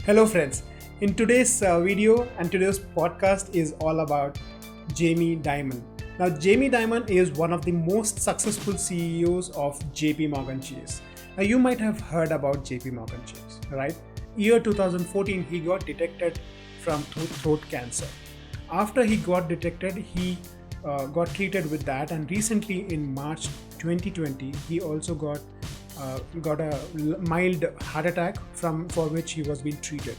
Hello friends, in today's video and today's podcast is all about Jamie Dimon. Now Jamie Dimon is one of the most successful CEOs of JPMorgan Chase. Now you might have heard about JPMorgan Chase, right? Year 2014 he got detected from throat cancer. After he got detected, he got treated with that, and recently in March 2020 he also got a mild heart attack for which he was being treated.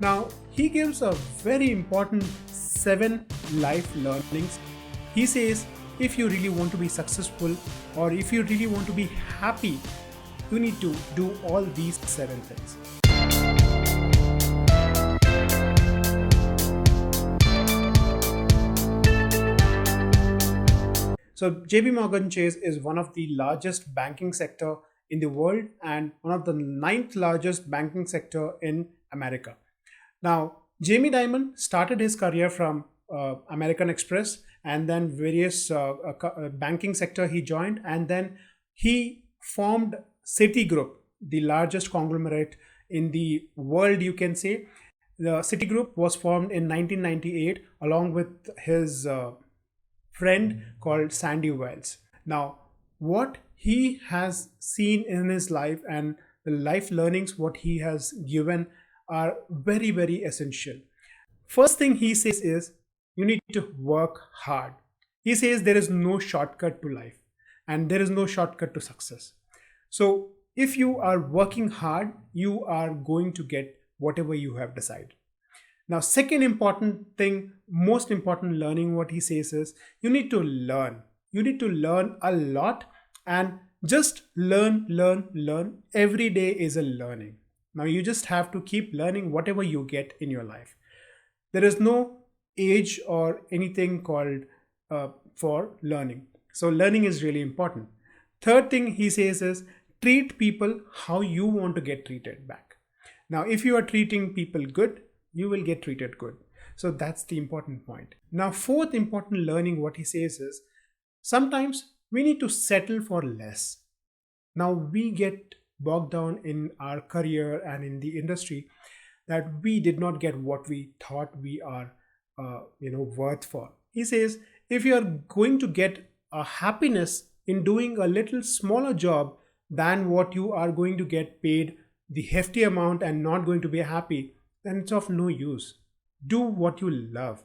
Now he gives a very important 7 life learnings. He says if you really want to be successful or if you really want to be happy, you need to do all these 7 things. So JPMorgan Chase is one of the largest banking sector in the world and one of the 9th largest banking sector in America. Now, Jamie Dimon started his career from American Express and then various banking sector he joined, and then he formed Citigroup, the largest conglomerate in the world, you can say. The Citigroup was formed in 1998 along with his friend called Sandy Wells. Now, what he has seen in his life and the life learnings what he has given are very, very essential. First thing he says is you need to work hard. He says there is no shortcut to life and there is no shortcut to success. So if you are working hard, you are going to get whatever you have decided. Now, second important thing, most important learning, what he says is you need to learn. You need to learn a lot and just learn. Every day is a learning. Now, you just have to keep learning whatever you get in your life. There is no age or anything called for learning. So learning is really important. Third thing he says is treat people how you want to get treated back. Now, if you are treating people good, you will get treated good. So that's the important point. Now, fourth important learning, what he says is sometimes we need to settle for less. Now, we get bogged down in our career and in the industry that we did not get what we thought we are worth for. He says if you are going to get a happiness in doing a little smaller job than what you are going to get paid the hefty amount and not going to be happy, then it's of no use. Do what you love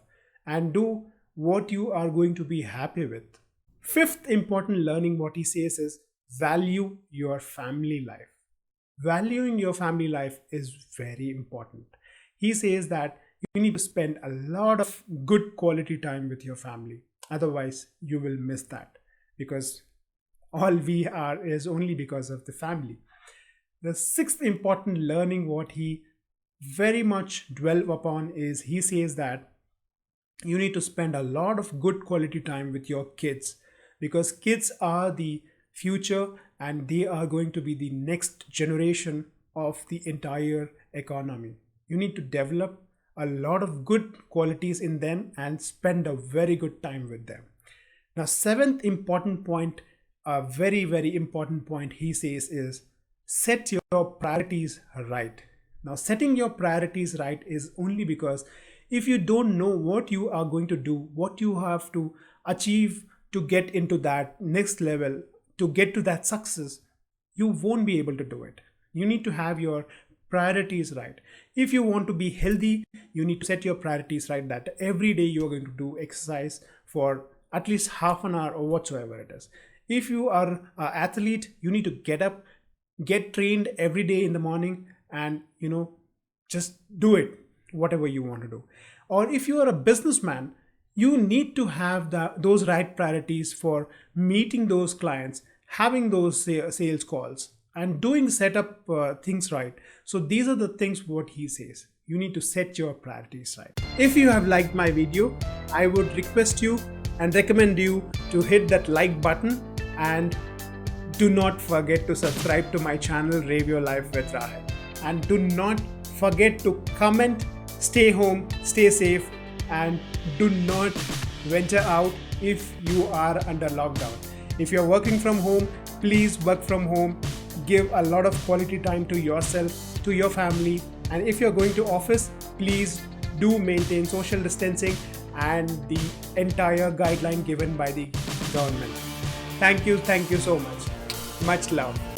and do what you are going to be happy with. Fifth important learning, what he says is value your family life. Valuing your family life is very important. He says that you need to spend a lot of good quality time with your family. Otherwise, you will miss that because all we are is only because of the family. The sixth important learning, what he very much dwell upon is he says that you need to spend a lot of good quality time with your kids because kids are the future and they are going to be the next generation of the entire economy. You need to develop a lot of good qualities in them and spend a very good time with them. Now, seventh important point, a very, very important point he says is set your priorities right. Now, setting your priorities right is only because if you don't know what you are going to do, what you have to achieve to get into that next level, to get to that success, you won't be able to do it. You need to have your priorities right. If you want to be healthy, you need to set your priorities right that every day you are going to do exercise for at least half an hour or whatsoever it is. If you are an athlete, you need to get up, get trained every day in the morning and just do it, whatever you want to do. Or if you are a businessman, you need to have those right priorities for meeting those clients, having those sales calls and doing setup things right. So these are the things what he says. You need to set your priorities right. If you have liked my video, I would request you and recommend you to hit that like button and do not forget to subscribe to my channel Rave Your Life with Raheel. And do not forget to comment, stay home, stay safe, and do not venture out if you are under lockdown. If you're working from home, please work from home. Give a lot of quality time to yourself, to your family, And if you're going to office, please do maintain social distancing and the entire guideline given by the government. Thank you so much. Much love.